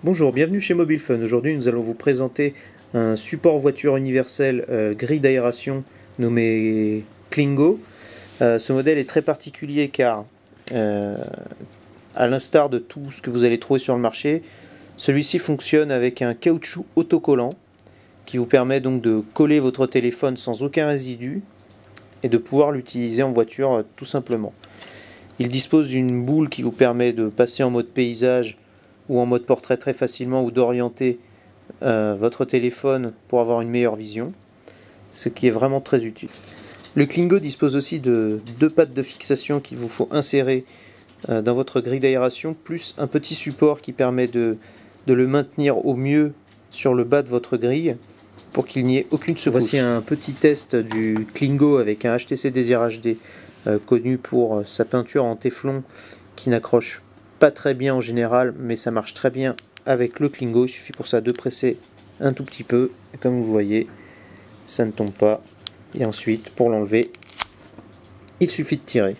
Bonjour, bienvenue chez Mobile Fun. Aujourd'hui, nous allons vous présenter un support voiture universel grille d'aération nommé Klingo. Ce modèle est très particulier car, à l'instar de tout ce que vous allez trouver sur le marché, celui-ci fonctionne avec un caoutchouc autocollant qui vous permet donc de coller votre téléphone sans aucun résidu et de pouvoir l'utiliser en voiture tout simplement. Il dispose d'une boule qui vous permet de passer en mode paysage ou en mode portrait très facilement, ou d'orienter votre téléphone pour avoir une meilleure vision, ce qui est vraiment très utile. Le Klingo dispose aussi de deux pattes de fixation qu'il vous faut insérer dans votre grille d'aération, plus un petit support qui permet de le maintenir au mieux sur le bas de votre grille pour qu'il n'y ait aucune secousse. Voici un petit test du Klingo avec un HTC Desir HD connu pour sa peinture en téflon qui n'accroche pas très bien en général, mais ça marche très bien avec le Klingo. Il suffit pour ça de presser un tout petit peu, et comme vous voyez, ça ne tombe pas. Et ensuite, pour l'enlever, il suffit de tirer.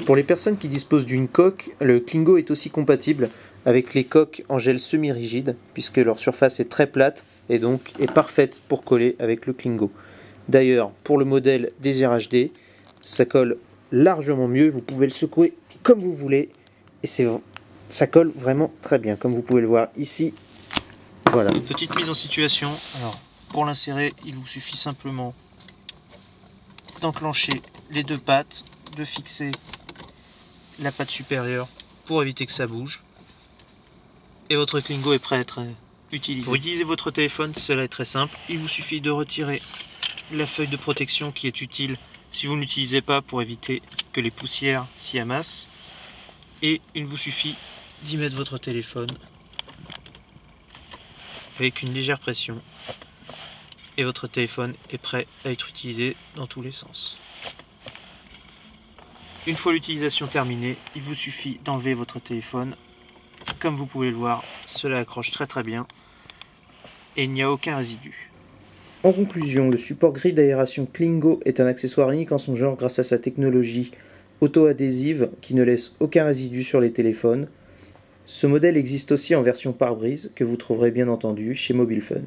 Pour les personnes qui disposent d'une coque, le Klingo est aussi compatible avec les coques en gel semi-rigide, puisque leur surface est très plate et donc est parfaite pour coller avec le Klingo. D'ailleurs, pour le modèle Desir HD, ça colle largement mieux. Vous pouvez le secouer comme vous voulez et ça colle vraiment très bien, comme vous pouvez le voir ici. Voilà. Petite mise en situation. Alors, pour l'insérer, il vous suffit simplement d'enclencher les deux pattes, de fixer la patte supérieure pour éviter que ça bouge. Et votre Klingo est prêt à être utilisé. Pour utiliser votre téléphone, cela est très simple. Il vous suffit de retirer la feuille de protection qui est utile si vous ne l'utilisez pas pour éviter que les poussières s'y amassent. Et il vous suffit d'y mettre votre téléphone avec une légère pression. Et votre téléphone est prêt à être utilisé dans tous les sens. Une fois l'utilisation terminée, il vous suffit d'enlever votre téléphone. Comme vous pouvez le voir, cela accroche très bien et il n'y a aucun résidu. En conclusion, le support grille d'aération Klingo est un accessoire unique en son genre grâce à sa technologie auto-adhésive qui ne laisse aucun résidu sur les téléphones. Ce modèle existe aussi en version pare-brise que vous trouverez bien entendu chez Mobile Fun.